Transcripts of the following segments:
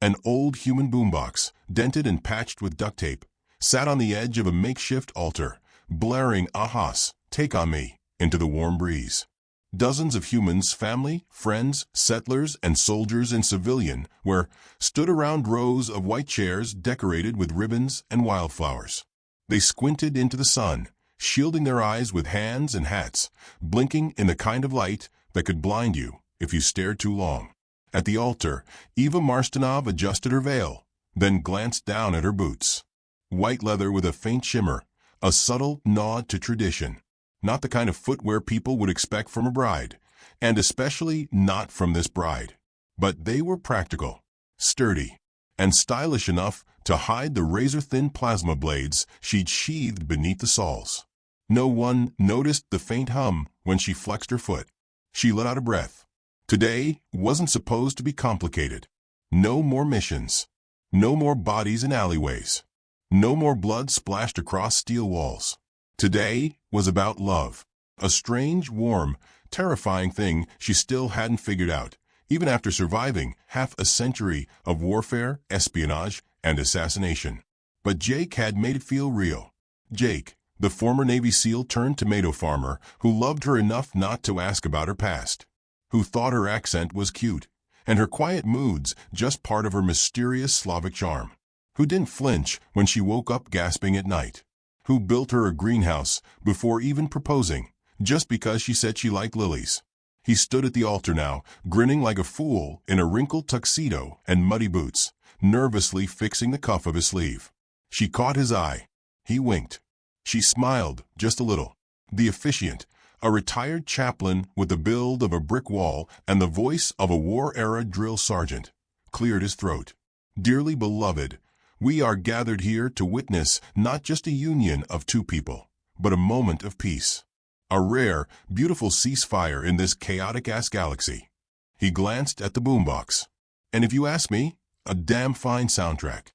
An old human boombox, dented and patched with duct tape, sat on the edge of a makeshift altar, blaring ahas, take on me, into the warm breeze. Dozens of humans, family, friends, settlers, and soldiers in civilian wear stood around rows of white chairs decorated with ribbons and wildflowers. They squinted into the sun, shielding their eyes with hands and hats, blinking in the kind of light that could blind you if you stared too long. At the altar, Eva Marstanov adjusted her veil, then glanced down at her boots. White leather with a faint shimmer, a subtle nod to tradition. Not the kind of footwear people would expect from a bride, and especially not from this bride. But they were practical, sturdy, and stylish enough to hide the razor-thin plasma blades she'd sheathed beneath the soles. No one noticed the faint hum when she flexed her foot. She let out a breath. Today wasn't supposed to be complicated. No more missions. No more bodies in alleyways. No more blood splashed across steel walls. Today was about love, a strange, warm, terrifying thing she still hadn't figured out, even after surviving half a century of warfare, espionage, and assassination. But Jake had made it feel real. Jake, the former Navy SEAL turned tomato farmer who loved her enough not to ask about her past, who thought her accent was cute, and her quiet moods just part of her mysterious Slavic charm, who didn't flinch when she woke up gasping at night, who built her a greenhouse before even proposing, just because she said she liked lilies. He stood at the altar now, grinning like a fool in a wrinkled tuxedo and muddy boots, nervously fixing the cuff of his sleeve. She caught his eye. He winked. She smiled, just a little. The officiant, a retired chaplain with the build of a brick wall and the voice of a war-era drill sergeant, cleared his throat. Dearly beloved, we are gathered here to witness not just a union of two people, but a moment of peace. A rare, beautiful ceasefire in this chaotic-ass galaxy. He glanced at the boombox. And if you ask me, a damn fine soundtrack.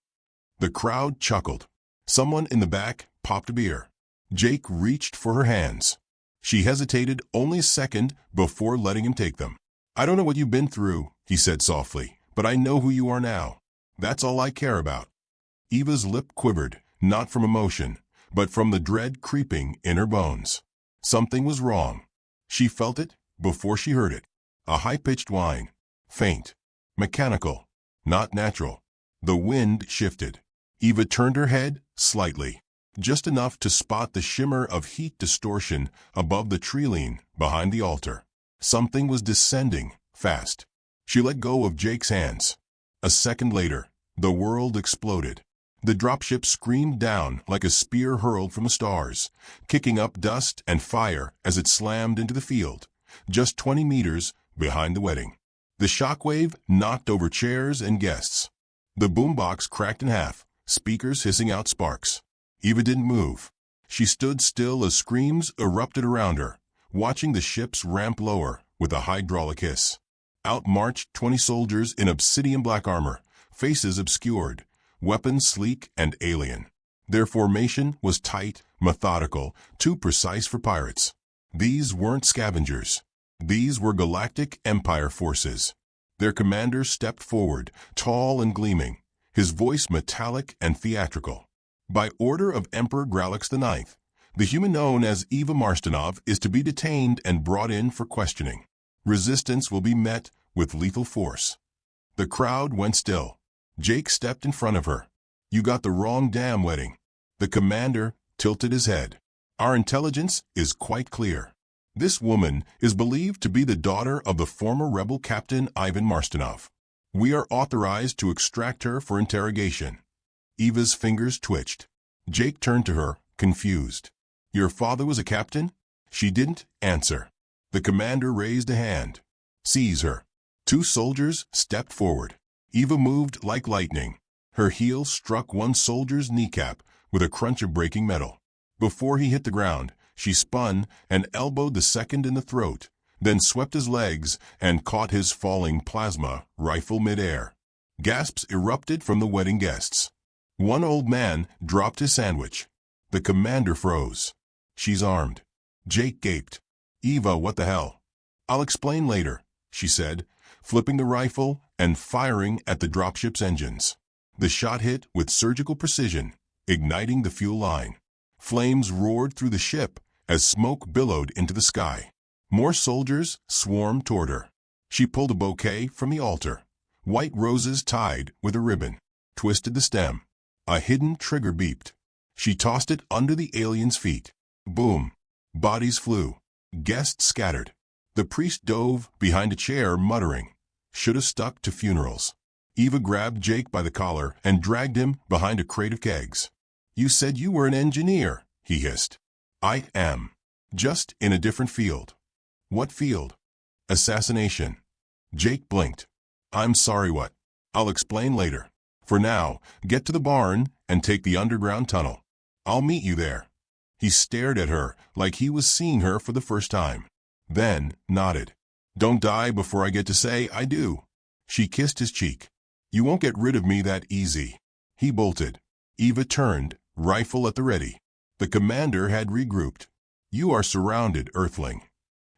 The crowd chuckled. Someone in the back popped a beer. Jake reached for her hands. She hesitated only a second before letting him take them. I don't know what you've been through, he said softly, but I know who you are now. That's all I care about. Eva's lip quivered, not from emotion, but from the dread creeping in her bones. Something was wrong. She felt it before she heard it. A high-pitched whine. Faint. Mechanical. Not natural. The wind shifted. Eva turned her head slightly, just enough to spot the shimmer of heat distortion above the treeline behind the altar. Something was descending, fast. She let go of Jake's hands. A second later, the world exploded. The dropship screamed down like a spear hurled from the stars, kicking up dust and fire as it slammed into the field, just 20 meters behind the wedding. The shockwave knocked over chairs and guests. The boombox cracked in half, speakers hissing out sparks. Eva didn't move. She stood still as screams erupted around her, watching the ships ramp lower with a hydraulic hiss. Out marched 20 soldiers in obsidian black armor, faces obscured, weapons sleek and alien. Their formation was tight, methodical, too precise for pirates. These weren't scavengers. These were Galactic Empire forces. Their commander stepped forward, tall and gleaming, his voice metallic and theatrical. By order of Emperor Gralix IX, the human known as Eva Marstanov is to be detained and brought in for questioning. Resistance will be met with lethal force. The crowd went still. Jake stepped in front of her. You got the wrong damn wedding. The commander tilted his head. Our intelligence is quite clear. This woman is believed to be the daughter of the former rebel captain Ivan Marstanov. We are authorized to extract her for interrogation. Eva's fingers twitched. Jake turned to her, confused. Your father was a captain? She didn't answer. The commander raised a hand. Seize her. 2 soldiers stepped forward. Eva moved like lightning. Her heel struck one soldier's kneecap with a crunch of breaking metal. Before he hit the ground, she spun and elbowed the second in the throat, then swept his legs and caught his falling plasma rifle midair. Gasps erupted from the wedding guests. One old man dropped his sandwich. The commander froze. She's armed. Jake gaped. Eva, what the hell? I'll explain later, she said, flipping the rifle and firing at the dropship's engines. The shot hit with surgical precision, igniting the fuel line. Flames roared through the ship as smoke billowed into the sky. More soldiers swarmed toward her. She pulled a bouquet from the altar. White roses tied with a ribbon. Twisted the stem. A hidden trigger beeped. She tossed it under the alien's feet. Boom. Bodies flew. Guests scattered. The priest dove behind a chair, muttering, "Should have stuck to funerals." Eva grabbed Jake by the collar and dragged him behind a crate of kegs. "You said you were an engineer," he hissed. "I am. Just in a different field." "What field?" "Assassination." Jake blinked. "I'm sorry, what?" "I'll explain later. For now, get to the barn and take the underground tunnel. I'll meet you there." He stared at her like he was seeing her for the first time. Then nodded. "Don't die before I get to say I do." She kissed his cheek. "You won't get rid of me that easy." He bolted. Eva turned, rifle at the ready. The commander had regrouped. "You are surrounded, Earthling."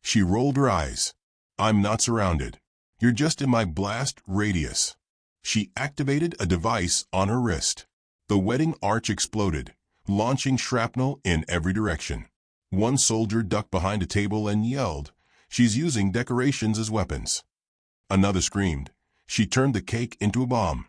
She rolled her eyes. "I'm not surrounded. You're just in my blast radius." She activated a device on her wrist. The wedding arch exploded, launching shrapnel in every direction. One soldier ducked behind a table and yelled, "She's using decorations as weapons." Another screamed. She turned the cake into a bomb.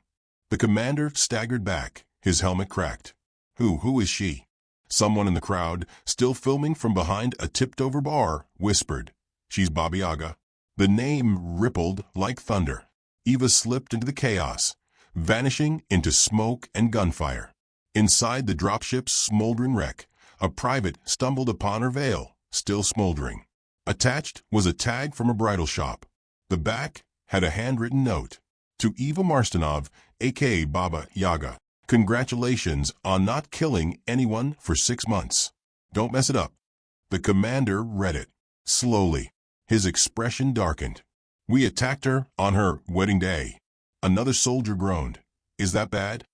The commander staggered back, his helmet cracked. Who is she?" Someone in the crowd, still filming from behind a tipped-over bar, whispered, "She's Baba Yaga." The name rippled like thunder. Eva slipped into the chaos, vanishing into smoke and gunfire. Inside the dropship's smoldering wreck, a private stumbled upon her veil, still smoldering. Attached was a tag from a bridal shop. The back had a handwritten note. To Eva Marstanov, a.k.a. Baba Yaga, "Congratulations on not killing anyone for 6 months. Don't mess it up." The commander read it. Slowly, his expression darkened. "We attacked her on her wedding day." Another soldier groaned. "Is that bad?"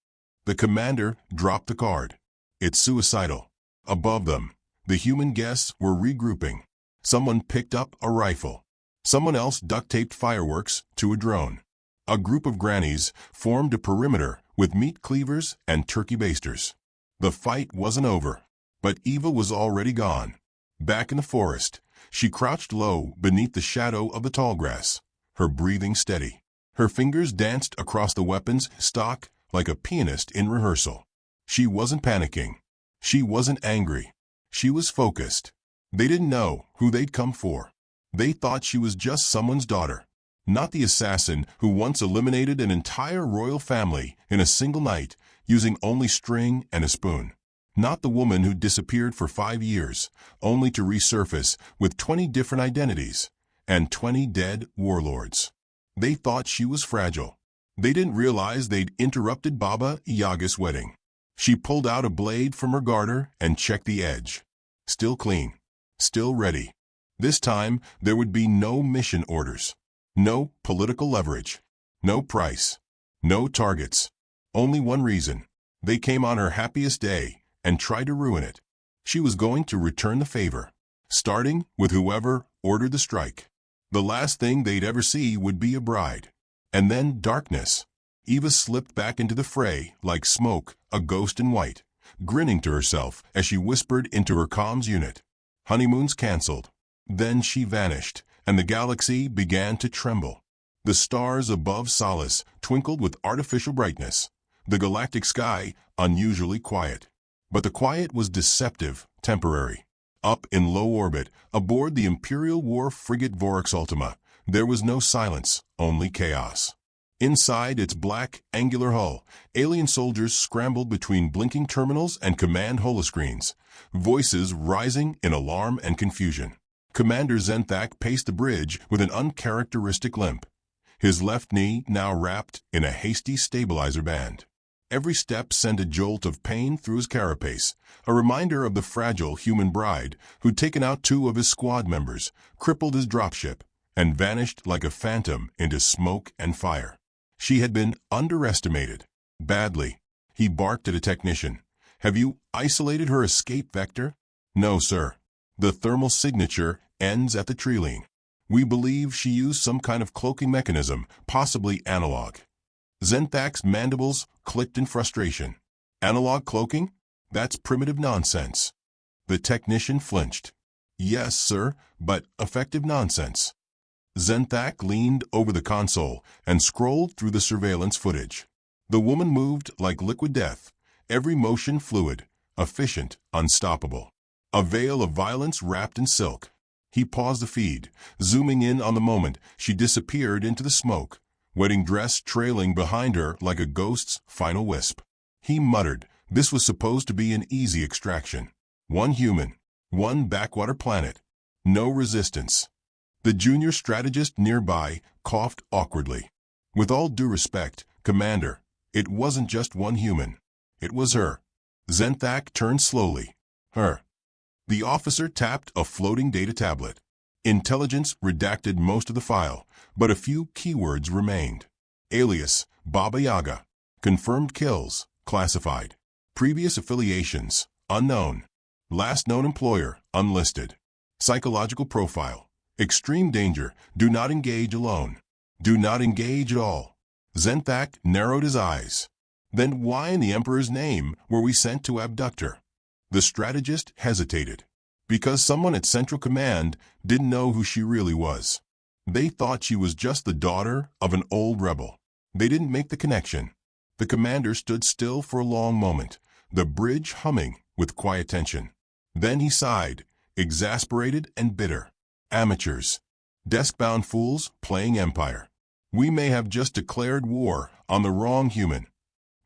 The commander dropped the card. "It's suicidal." Above them, the human guests were regrouping. Someone picked up a rifle. Someone else duct-taped fireworks to a drone. A group of grannies formed a perimeter with meat cleavers and turkey basters. The fight wasn't over, but Eva was already gone. Back in the forest, she crouched low beneath the shadow of the tall grass, her breathing steady. Her fingers danced across the weapon's stock like a pianist in rehearsal. She wasn't panicking. She wasn't angry. She was focused. They didn't know who they'd come for. They thought she was just someone's daughter, not the assassin who once eliminated an entire royal family in a single night using only string and a spoon. Not the woman who disappeared for 5 years, only to resurface with 20 different identities and 20 dead warlords. They thought she was fragile. They didn't realize they'd interrupted Baba Yaga's wedding. She pulled out a blade from her garter and checked the edge. Still clean. Still ready. This time, there would be no mission orders. No political leverage. No price. No targets. Only one reason. They came on her happiest day and tried to ruin it. She was going to return the favor, starting with whoever ordered the strike. The last thing they'd ever see would be a bride. And then darkness. Eva slipped back into the fray like smoke, a ghost in white, grinning to herself as she whispered into her comms unit. Honeymoons canceled. Then she vanished, and the galaxy began to tremble. The stars above Solace twinkled with artificial brightness. The galactic sky unusually quiet. But the quiet was deceptive, temporary. Up in low orbit, aboard the Imperial War frigate Vorax Ultima, there was no silence, only chaos. Inside its black, angular hull, alien soldiers scrambled between blinking terminals and command holoscreens, voices rising in alarm and confusion. Commander Zenthak paced the bridge with an uncharacteristic limp, his left knee now wrapped in a hasty stabilizer band. Every step sent a jolt of pain through his carapace, a reminder of the fragile human bride who'd taken out 2 of his squad members, crippled his dropship, and vanished like a phantom into smoke and fire. She had been underestimated. Badly. He barked at a technician. "Have you isolated her escape vector?" "No, sir. The thermal signature ends at the trilene." We believe she used some kind of cloaking mechanism, possibly analog. Zenthak's mandibles clicked in frustration. Analog cloaking? That's primitive nonsense. The technician flinched. Yes, sir, but effective nonsense. Zenthak leaned over the console and scrolled through the surveillance footage. The woman moved like liquid death, every motion fluid, efficient, unstoppable. A veil of violence wrapped in silk. He paused the feed, zooming in on the moment she disappeared into the smoke, wedding dress trailing behind her like a ghost's final wisp. He muttered, this was supposed to be an easy extraction. One human, one backwater planet, no resistance. The junior strategist nearby coughed awkwardly. With all due respect, Commander, it wasn't just one human. It was her. Zenthak turned slowly. Her. The officer tapped a floating data tablet. Intelligence redacted most of the file, but a few keywords remained. Alias, Baba Yaga. Confirmed kills, classified. Previous affiliations, unknown. Last known employer, unlisted. Psychological profile. Extreme danger, do not engage alone. Do not engage at all. Zenthak narrowed his eyes. Then why in the Emperor's name were we sent to abduct her? The strategist hesitated. Because someone at Central Command didn't know who she really was. They thought she was just the daughter of an old rebel. They didn't make the connection. The commander stood still for a long moment, the bridge humming with quiet tension. Then he sighed, exasperated and bitter. Amateurs. Desk-bound fools playing Empire. We may have just declared war on the wrong human.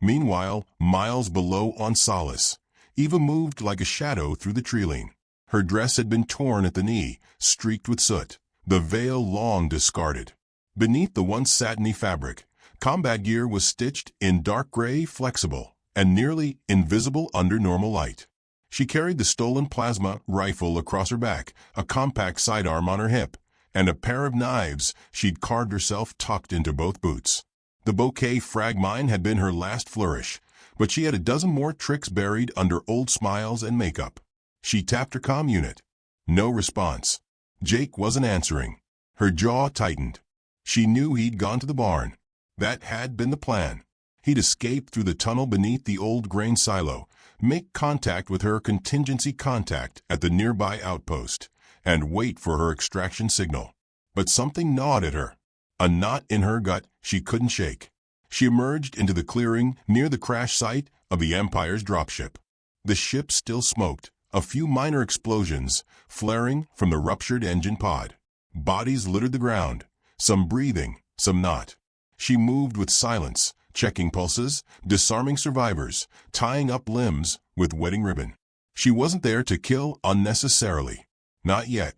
Meanwhile, miles below on Solace, Eva moved like a shadow through the treeline. Her dress had been torn at the knee, streaked with soot, the veil long discarded. Beneath the once satiny fabric, combat gear was stitched in dark gray, flexible, and nearly invisible under normal light. She carried the stolen plasma rifle across her back, a compact sidearm on her hip, and a pair of knives she'd carved herself tucked into both boots. The bouquet frag mine had been her last flourish, but she had a dozen more tricks buried under old smiles and makeup. She tapped her comm unit. No response. Jake wasn't answering. Her jaw tightened. She knew he'd gone to the barn. That had been the plan. He'd escape through the tunnel beneath the old grain silo, make contact with her contingency contact at the nearby outpost, and wait for her extraction signal. But something gnawed at her. A knot in her gut she couldn't shake. She emerged into the clearing near the crash site of the Empire's dropship. The ship still smoked, a few minor explosions flaring from the ruptured engine pod. Bodies littered the ground, some breathing, some not. She moved with silence, checking pulses, disarming survivors, tying up limbs with wedding ribbon. She wasn't there to kill unnecessarily. Not yet.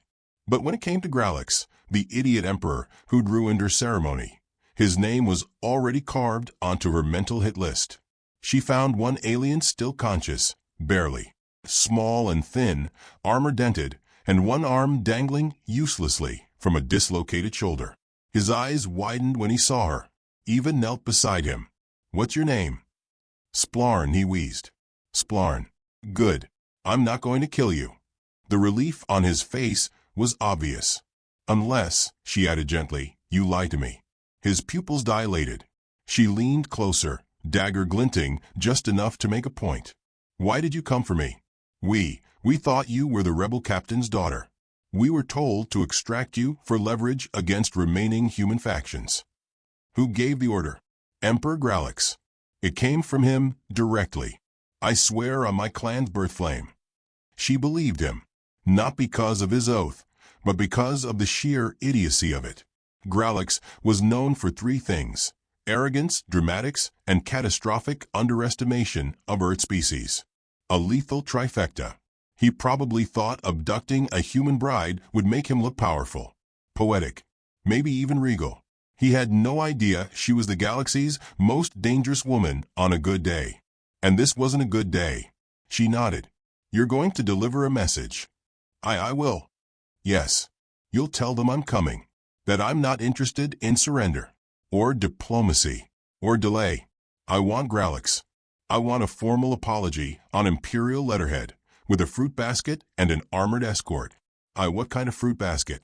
But when it came to Galactic, the idiot emperor who'd ruined her ceremony, his name was already carved onto her mental hit list. She found one alien still conscious, barely. Small and thin, armor-dented, and one arm dangling uselessly from a dislocated shoulder. His eyes widened when he saw her. Eva knelt beside him. "What's your name?" "Splarn," he wheezed. "Splarn. Good. I'm not going to kill you." The relief on his face was obvious. "Unless," she added gently, "you lie to me." His pupils dilated. She leaned closer, dagger glinting just enough to make a point. "Why did you come for me?" We thought you were the rebel captain's daughter. We were told to extract you for leverage against remaining human factions." "Who gave the order?" "Emperor Galactic. It came from him directly. I swear on my clan's birth flame." She believed him, not because of his oath, but because of the sheer idiocy of it. Galactic was known for three things: arrogance, dramatics, and catastrophic underestimation of Earth species. A lethal trifecta. He probably thought abducting a human bride would make him look powerful, poetic, maybe even regal. He had no idea she was the galaxy's most dangerous woman on a good day. And this wasn't a good day. She nodded. "You're going to deliver a message." I will." "Yes. You'll tell them I'm coming. That I'm not interested in surrender, or diplomacy, or delay. I want Galactic. I want a formal apology on Imperial letterhead, with a fruit basket and an armored escort." What kind of fruit basket?"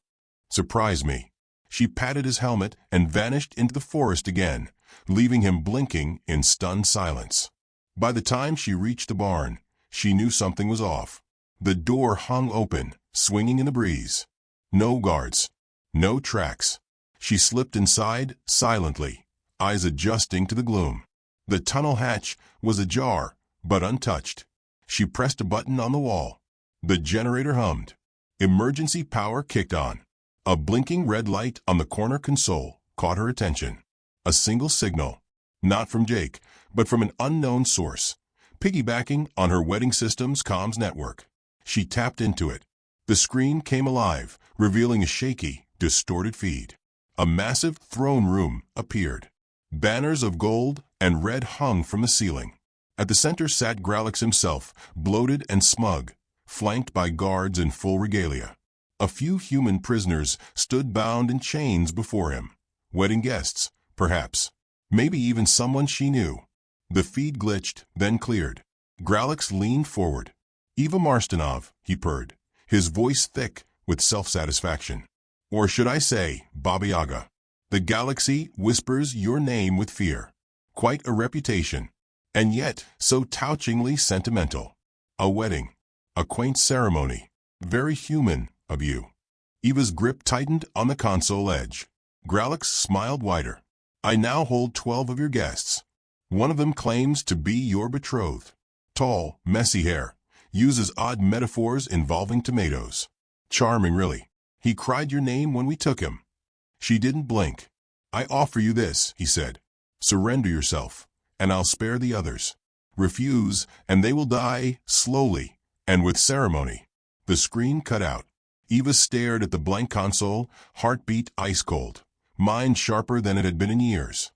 Surprise me. She patted his helmet and vanished into the forest again, leaving him blinking in stunned silence. By the time she reached the barn, she knew something was off. The door hung open, swinging in the breeze. No guards. No tracks. She slipped inside silently, eyes adjusting to the gloom. The tunnel hatch was ajar, but untouched. She pressed a button on the wall. The generator hummed. Emergency power kicked on. A blinking red light on the corner console caught her attention. A single signal. Not from Jake, but from an unknown source, piggybacking on her wedding system's comms network. She tapped into it. The screen came alive, revealing a shaky, distorted feed. A massive throne room appeared. Banners of gold and red hung from the ceiling. At the center sat Galactic himself, bloated and smug, flanked by guards in full regalia. A few human prisoners stood bound in chains before him. Wedding guests, perhaps. Maybe even someone she knew. The feed glitched, then cleared. Galactic leaned forward. "Eva Marstanov," he purred, his voice thick with self-satisfaction. "Or should I say, Baba Yaga? The galaxy whispers your name with fear. Quite a reputation. And yet so touchingly sentimental. A wedding. A quaint ceremony. Very human of you." Eva's grip tightened on the console edge. Galactic smiled wider. "I now hold 12 of your guests. One of them claims to be your betrothed. Tall, messy hair. Uses odd metaphors involving tomatoes. Charming, really. He cried your name when we took him." She didn't blink. "I offer you this," he said. "Surrender yourself, and I'll spare the others. Refuse, and they will die slowly and with ceremony." The screen cut out. Eva stared at the blank console, heartbeat ice cold, mind sharper than it had been in years.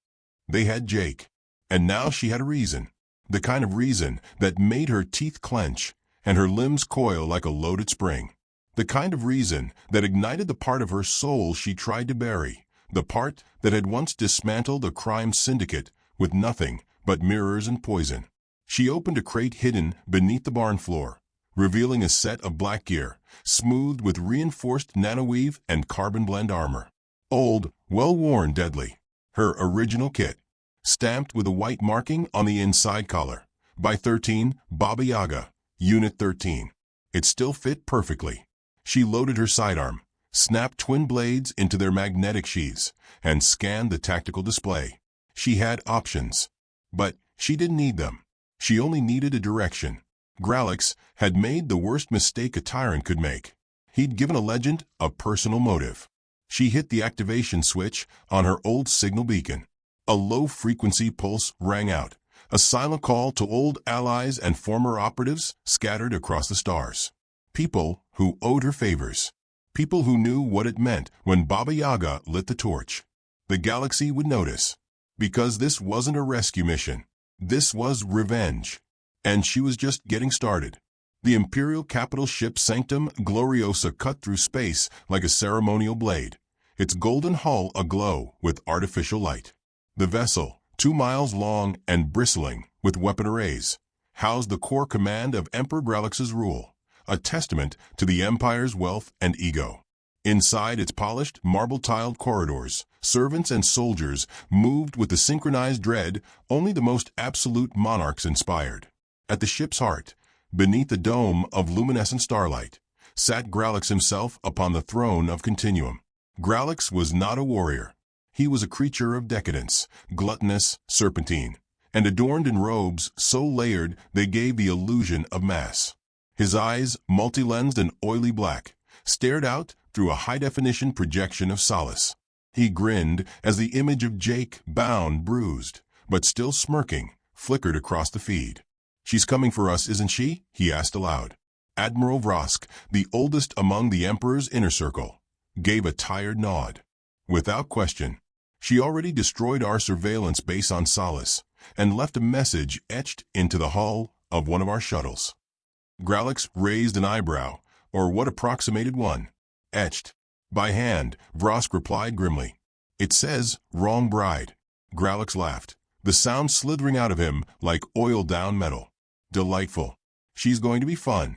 They had Jake, and now she had a reason. The kind of reason that made her teeth clench and her limbs coil like a loaded spring. The kind of reason that ignited the part of her soul she tried to bury, the part that had once dismantled a crime syndicate with nothing but mirrors and poison. She opened a crate hidden beneath the barn floor, revealing a set of black gear, smoothed with reinforced nanoweave and carbon blend armor. Old, well-worn, deadly. Her original kit, stamped with a white marking on the inside collar. By 13, Baba Yaga, Unit 13. It still fit perfectly. She loaded her sidearm, snapped twin blades into their magnetic sheaths, and scanned the tactical display. She had options, but she didn't need them. She only needed a direction. Galactic had made the worst mistake a tyrant could make. He'd given a legend a personal motive. She hit the activation switch on her old signal beacon. A low-frequency pulse rang out, a silent call to old allies and former operatives scattered across the stars. People who owed her favors. People who knew what it meant when Baba Yaga lit the torch. The galaxy would notice. Because this wasn't a rescue mission. This was revenge. And she was just getting started. The Imperial capital ship Sanctum Gloriosa cut through space like a ceremonial blade, its golden hull aglow with artificial light. The vessel, 2 miles long and bristling with weapon arrays, housed the core command of Emperor Galactic's rule, a testament to the Empire's wealth and ego. Inside its polished, marble-tiled corridors, servants and soldiers moved with the synchronized dread only the most absolute monarchs inspired. At the ship's heart, beneath the dome of luminescent starlight, sat Galactic himself upon the throne of Continuum. Galactic was not a warrior. He was a creature of decadence, gluttonous, serpentine, and adorned in robes so layered they gave the illusion of mass. His eyes, multi-lensed and oily black, stared out through a high-definition projection of solace. He grinned as the image of Jake, bound, bruised, but still smirking, flickered across the feed. "She's coming for us, isn't she?" he asked aloud. Admiral Vrosk, the oldest among the Emperor's inner circle, gave a tired nod. "Without question. She already destroyed our surveillance base on Solace and left a message etched into the hull of one of our shuttles." Galactic raised an eyebrow, or what approximated one. "Etched. By hand," Vrosk replied grimly. "It says, wrong bride." Galactic laughed, the sound slithering out of him like oiled-down metal. "Delightful. She's going to be fun."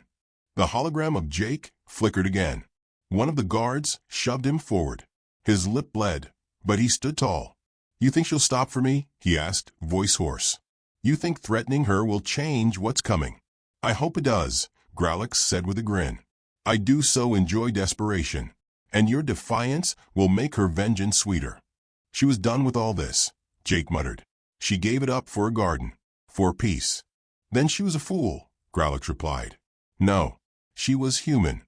The hologram of Jake flickered again. One of the guards shoved him forward. His lip bled, but he stood tall. "You think she'll stop for me?" he asked, voice hoarse. "You think threatening her will change what's coming?" "I hope it does," Growlix said with a grin. "I do so enjoy desperation, and your defiance will make her vengeance sweeter." "She was done with all this," Jake muttered. "She gave it up for a garden, for peace." "Then she was a fool," Growlix replied. "No, she was human."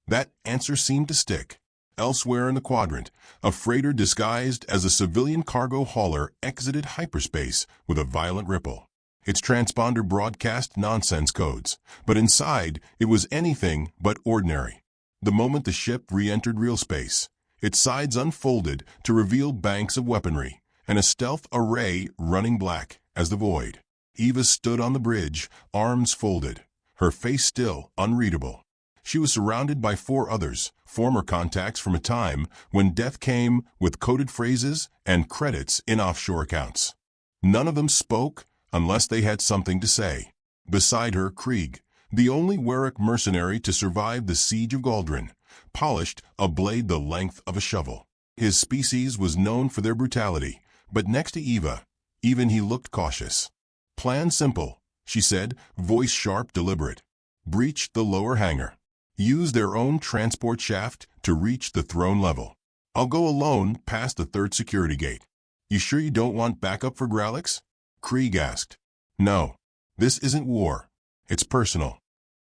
That answer seemed to stick. Elsewhere in the quadrant, a freighter disguised as a civilian cargo hauler exited hyperspace with a violent ripple. Its transponder broadcast nonsense codes, but inside it was anything but ordinary. The moment the ship re-entered real space, its sides unfolded to reveal banks of weaponry and a stealth array running black as the void. Eva stood on the bridge, arms folded, her face still unreadable. She was surrounded by 4 others, former contacts from a time when death came with coded phrases and credits in offshore accounts. None of them spoke unless they had something to say. Beside her, Krieg, the only Warwick mercenary to survive the siege of Galdrin, polished a blade the length of a shovel. His species was known for their brutality, but next to Eva, even he looked cautious. "Plan simple," she said, voice sharp, deliberate. "Breach the lower hangar. Use their own transport shaft to reach the throne level. I'll go alone past the 3rd security gate." "You sure you don't want backup for Growlix?" Krieg asked. "No. This isn't war. It's personal."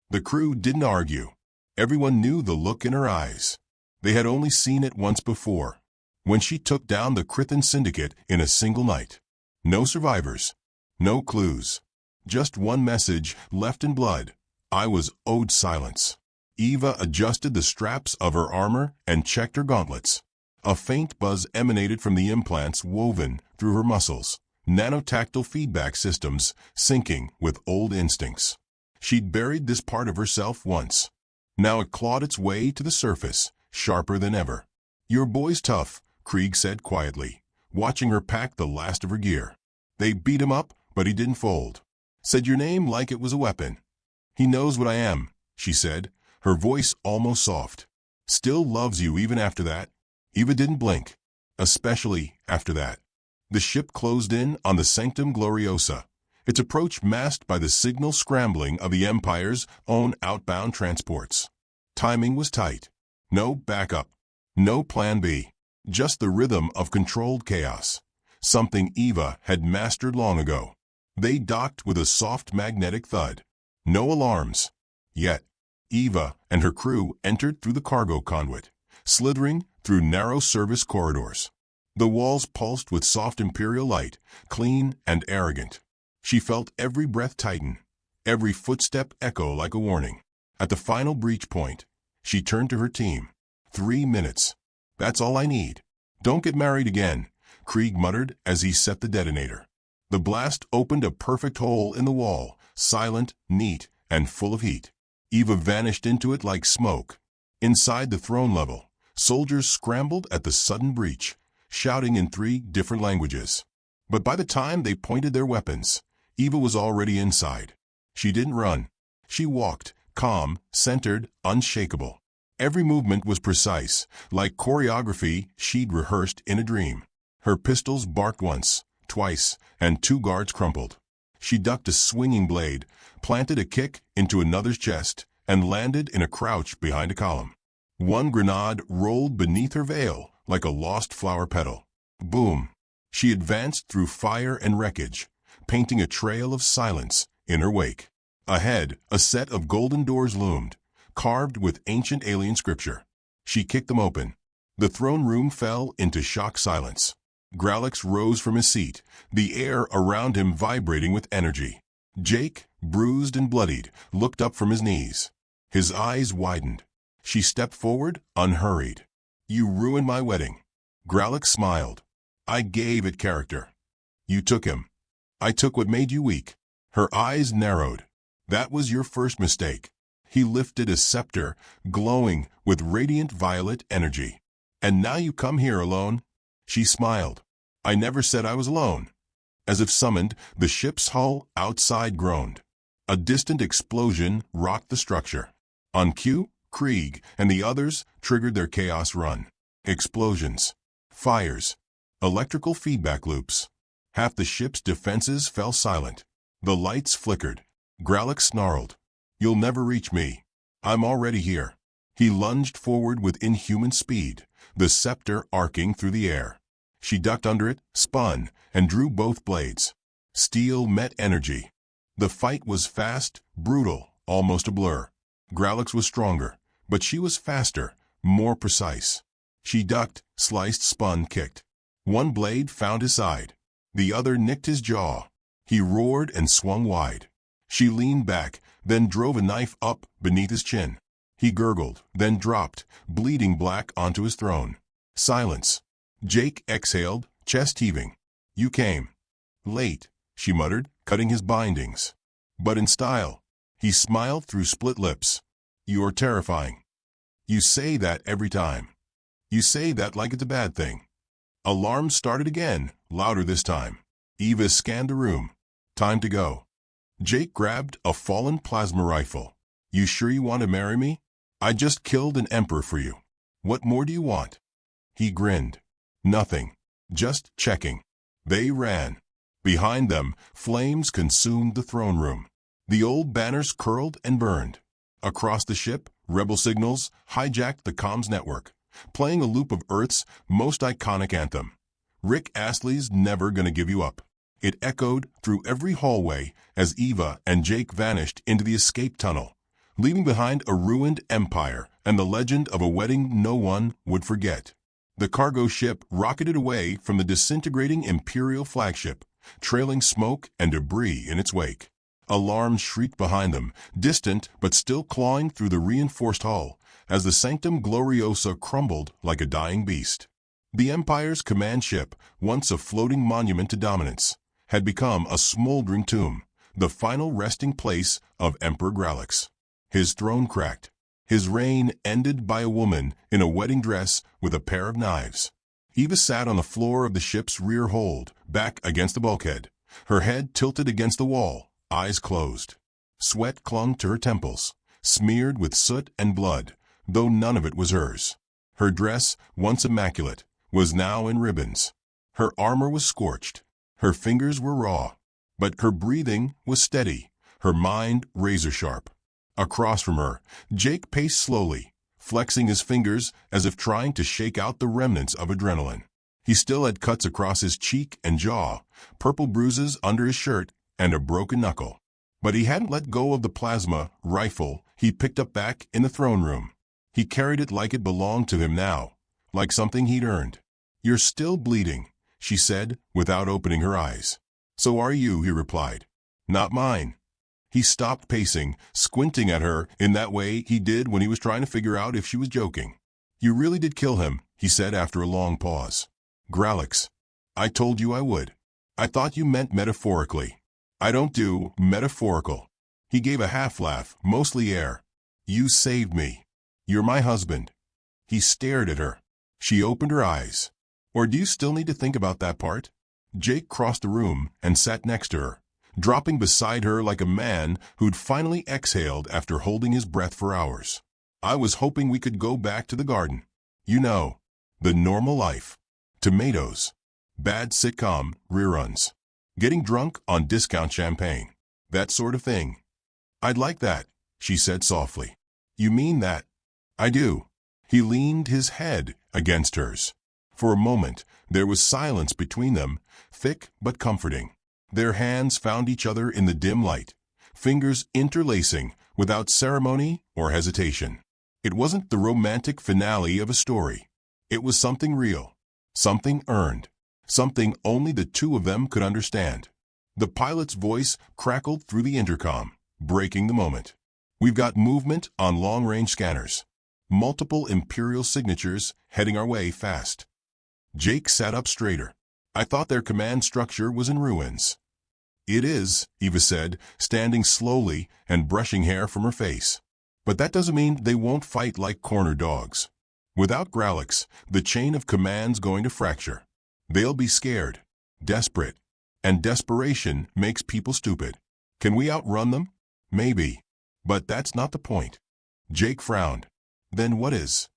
The crew didn't argue. Everyone knew the look in her eyes. They had only seen it once before, when she took down the Krithan Syndicate in a single night. No survivors. No clues. Just one message left in blood. I was owed silence. Eva adjusted the straps of her armor and checked her gauntlets. A faint buzz emanated from the implants woven through her muscles, nanotactile feedback systems syncing with old instincts. She'd buried this part of herself once. Now it clawed its way to the surface, sharper than ever. "Your boy's tough," Krieg said quietly, watching her pack the last of her gear. "They beat him up, but he didn't fold. Said your name like it was a weapon." "He knows what I am," she said, her voice almost soft. "Still loves you even after that." Eva didn't blink, especially after that. The ship closed in on the Sanctum Gloriosa, its approach masked by the signal scrambling of the Empire's own outbound transports. Timing was tight. No backup. No plan B. Just the rhythm of controlled chaos. Something Eva had mastered long ago. They docked with a soft magnetic thud. No alarms. Yet, Eva and her crew entered through the cargo conduit, slithering through narrow service corridors. The walls pulsed with soft imperial light, clean and arrogant. She felt every breath tighten, every footstep echo like a warning. At the final breach point, she turned to her team. 3 minutes. "That's all I need. Don't get married again," Krieg muttered as he set the detonator. The blast opened a perfect hole in the wall, silent, neat, and full of heat. Eva vanished into it like smoke. Inside the throne level, soldiers scrambled at the sudden breach, shouting in 3 different languages. But by the time they pointed their weapons, Eva was already inside. She didn't run. She walked, calm, centered, unshakable. Every movement was precise, like choreography she'd rehearsed in a dream. Her pistols barked once, twice, and 2 guards crumpled. She ducked a swinging blade, planted a kick into another's chest, and landed in a crouch behind a column. One grenade rolled beneath her veil like a lost flower petal. Boom! She advanced through fire and wreckage, painting a trail of silence in her wake. Ahead, a set of golden doors loomed, carved with ancient alien scripture. She kicked them open. The throne room fell into shock silence. Growlix rose from his seat, the air around him vibrating with energy. Jake, bruised and bloodied, looked up from his knees. His eyes widened. She stepped forward, unhurried. "You ruined my wedding." Growlix smiled. "I gave it character. You took him. I took what made you weak." Her eyes narrowed. "That was your first mistake." He lifted a scepter, glowing with radiant violet energy. "And now you come here alone?" She smiled. "I never said I was alone." As if summoned, the ship's hull outside groaned. A distant explosion rocked the structure. On cue, Krieg, and the others triggered their chaos run. Explosions. Fires. Electrical feedback loops. Half the ship's defenses fell silent. The lights flickered. Galactic snarled. "You'll never reach me. I'm already here." He lunged forward with inhuman speed, the scepter arcing through the air. She ducked under it, spun, and drew both blades. Steel met energy. The fight was fast, brutal, almost a blur. Galactic was stronger, but she was faster, more precise. She ducked, sliced, spun, kicked. One blade found his side. The other nicked his jaw. He roared and swung wide. She leaned back, then drove a knife up beneath his chin. He gurgled, then dropped, bleeding black onto his throne. Silence. Jake exhaled, chest heaving. "You came late," she muttered, cutting his bindings. But in style. He smiled through split lips. "You're terrifying. You say that every time. You say that like it's a bad thing." Alarms started again, louder this time. Eva scanned the room. Time to go. Jake grabbed a fallen plasma rifle. "You sure you want to marry me? I just killed an emperor for you. What more do you want?" He grinned. "Nothing. Just checking." They ran. Behind them, flames consumed the throne room. The old banners curled and burned. Across the ship, rebel signals hijacked the comms network, playing a loop of Earth's most iconic anthem. Rick Astley's "Never Gonna Give You Up." It echoed through every hallway as Eva and Jake vanished into the escape tunnel, leaving behind a ruined empire and the legend of a wedding no one would forget. The cargo ship rocketed away from the disintegrating Imperial flagship, trailing smoke and debris in its wake. Alarms shrieked behind them, distant but still clawing through the reinforced hull, as the Sanctum Gloriosa crumbled like a dying beast. The Empire's command ship, once a floating monument to dominance, had become a smoldering tomb, the final resting place of Emperor Galactic. His throne cracked. His reign ended by a woman in a wedding dress with a pair of knives. Eva sat on the floor of the ship's rear hold, back against the bulkhead, her head tilted against the wall, eyes closed. Sweat clung to her temples, smeared with soot and blood, though none of it was hers. Her dress, once immaculate, was now in ribbons. Her armor was scorched. Her fingers were raw. But her breathing was steady, her mind razor-sharp. Across from her, Jake paced slowly, flexing his fingers as if trying to shake out the remnants of adrenaline. He still had cuts across his cheek and jaw, purple bruises under his shirt, and a broken knuckle. But he hadn't let go of the plasma rifle he picked up back in the throne room. He carried it like it belonged to him now, like something he'd earned. "You're still bleeding," she said, without opening her eyes. "So are you," he replied. "Not mine." He stopped pacing, squinting at her in that way he did when he was trying to figure out if she was joking. "You really did kill him," he said after a long pause. "Galactic. I told you I would. I thought you meant metaphorically. I don't do metaphorical." He gave a half-laugh, mostly air. "You saved me. You're my husband." He stared at her. She opened her eyes. "Or do you still need to think about that part?" Jake crossed the room and sat next to her, dropping beside her like a man who'd finally exhaled after holding his breath for hours. "I was hoping we could go back to the garden. You know, the normal life. Tomatoes. Bad sitcom reruns. Getting drunk on discount champagne. That sort of thing." "I'd like that," she said softly. "You mean that?" "I do." He leaned his head against hers. For a moment, there was silence between them, thick but comforting. Their hands found each other in the dim light, fingers interlacing without ceremony or hesitation. It wasn't the romantic finale of a story. It was something real, something earned, something only the two of them could understand. The pilot's voice crackled through the intercom, breaking the moment. "We've got movement on long-range scanners. Multiple Imperial signatures heading our way fast." Jake sat up straighter. "I thought their command structure was in ruins." "It is," Eva said, standing slowly and brushing hair from her face. "But that doesn't mean they won't fight like corner dogs. Without Galactic, the chain of command's going to fracture. They'll be scared, desperate, and desperation makes people stupid. Can we outrun them? Maybe. But that's not the point." Jake frowned. Then what is?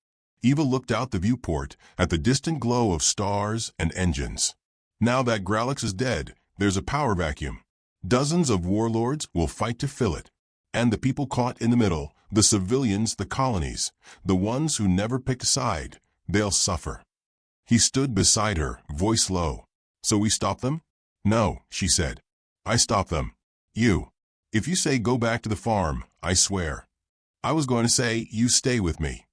Eva looked out the viewport at the distant glow of stars and engines. Now that Gralix is dead, there's a power vacuum. Dozens of warlords will fight to fill it. And the people caught in the middle, the civilians, the colonies, the ones who never picked a side, they'll suffer. He stood beside her, voice low. So we stop them? No, she said. I stop them. You. If you say go back to the farm, I swear. I was going to say you stay with me.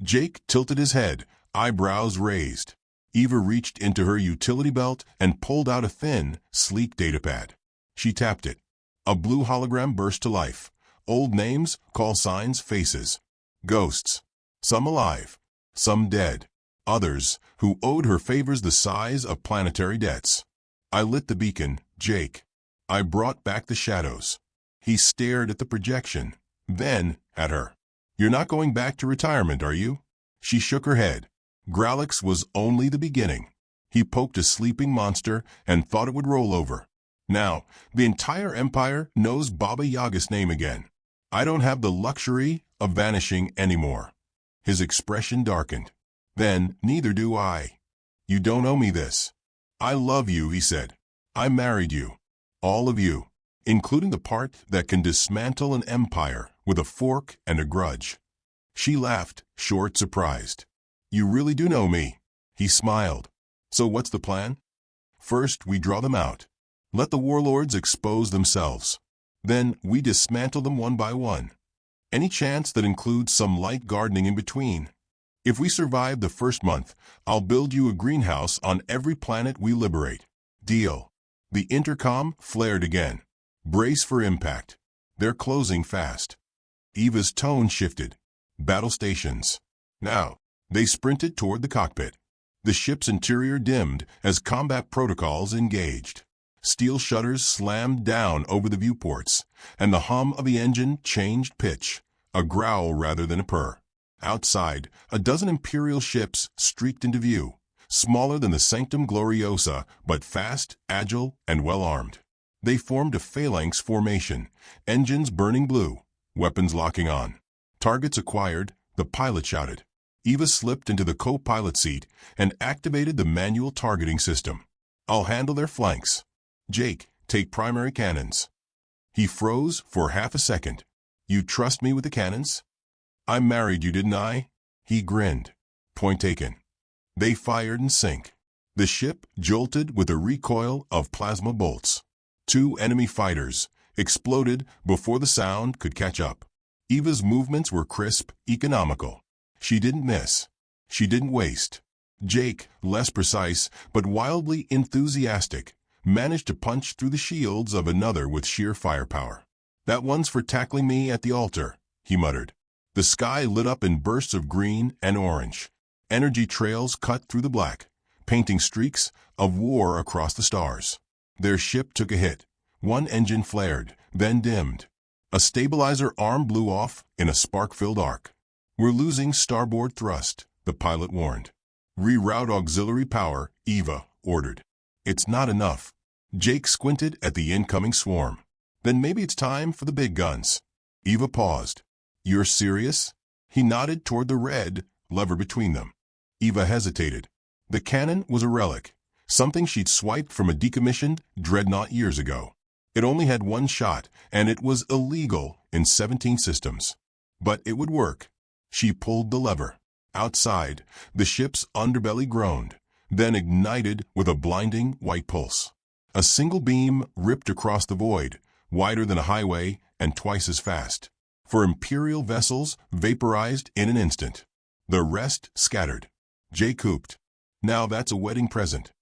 Jake tilted his head, eyebrows raised. Eva reached into her utility belt and pulled out a thin, sleek datapad. She tapped it. A blue hologram burst to life. Old names, call signs, faces. Ghosts. Some alive. Some dead. Others, who owed her favors the size of planetary debts. I lit the beacon, Jake. I brought back the shadows. He stared at the projection, then at her. You're not going back to retirement, are you? She shook her head. Gralix was only the beginning. He poked a sleeping monster and thought it would roll over. Now, the entire empire knows Baba Yaga's name again. I don't have the luxury of vanishing anymore. His expression darkened. Then, neither do I. You don't owe me this. I love you, he said. I married you. All of you, including the part that can dismantle an empire with a fork and a grudge. She laughed, short, surprised. You really do know me. He smiled. So what's the plan? First, we draw them out. Let the warlords expose themselves. Then we dismantle them one by one. Any chance that includes some light gardening in between. If we survive the first month, I'll build you a greenhouse on every planet we liberate. Deal. The intercom flared again. Brace for impact. They're closing fast. Eva's tone shifted. Battle stations. Now. They sprinted toward the cockpit. The ship's interior dimmed as combat protocols engaged. Steel shutters slammed down over the viewports, and the hum of the engine changed pitch, a growl rather than a purr. Outside, a dozen Imperial ships streaked into view, smaller than the Sanctum Gloriosa, but fast, agile, and well-armed. They formed a phalanx formation, engines burning blue, weapons locking on. Targets acquired, the pilot shouted. Eva slipped into the co-pilot seat and activated the manual targeting system. I'll handle their flanks. Jake, take primary cannons. He froze for half a second. You trust me with the cannons? I married you, didn't I? He grinned. Point taken. They fired in sync. The ship jolted with a recoil of plasma bolts. 2 enemy fighters exploded before the sound could catch up. Eva's movements were crisp, economical. She didn't miss. She didn't waste. Jake, less precise but wildly enthusiastic, managed to punch through the shields of another with sheer firepower. That one's for tackling me at the altar, he muttered. The sky lit up in bursts of green and orange. Energy trails cut through the black, painting streaks of war across the stars. Their ship took a hit. One engine flared, then dimmed. A stabilizer arm blew off in a spark-filled arc. We're losing starboard thrust, the pilot warned. Reroute auxiliary power, Eva ordered. It's not enough. Jake squinted at the incoming swarm. Then maybe it's time for the big guns. Eva paused. You're serious? He nodded toward the red lever between them. Eva hesitated. The cannon was a relic, something she'd swiped from a decommissioned dreadnought years ago. It only had one shot, and it was illegal in 17 systems. But it would work. She pulled the lever. Outside, the ship's underbelly groaned, then ignited with a blinding white pulse. A single beam ripped across the void, wider than a highway and twice as fast. For Imperial vessels vaporized in an instant. The rest scattered. Jay cooped. Now that's a wedding present.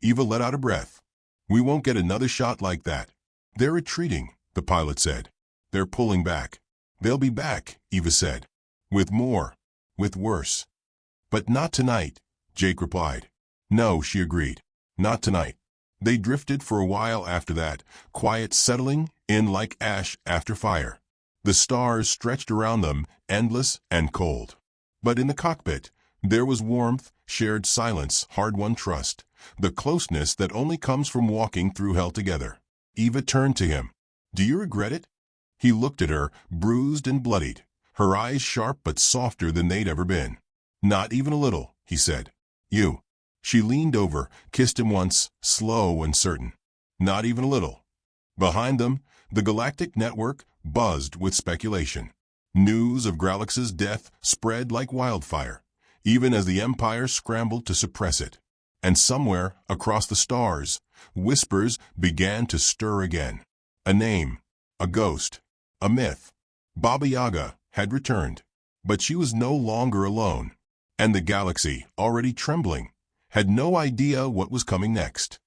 Eva let out a breath. We won't get another shot like that. They're retreating, the pilot said. They're pulling back. They'll be back, Eva said. With more. With worse. But not tonight, Jake replied. No, she agreed. Not tonight. They drifted for a while after that, quiet settling in like ash after fire. The stars stretched around them, endless and cold. But in the cockpit, there was warmth, shared silence, hard-won trust, the closeness that only comes from walking through hell together. Eva turned to him. Do you regret it? He looked at her, bruised and bloodied. her eyes sharp but softer than they'd ever been. "Not even a little," he said. "You." She leaned over, kissed him once, slow and certain. "Not even a little." Behind them, the Galactic network buzzed with speculation. News of Gralix's death spread like wildfire, even as the Empire scrambled to suppress it. And somewhere, across the stars, whispers began to stir again. A name, a ghost, a myth. Baba Yaga had returned, but she was no longer alone. And the galaxy, already trembling, had no idea what was coming next.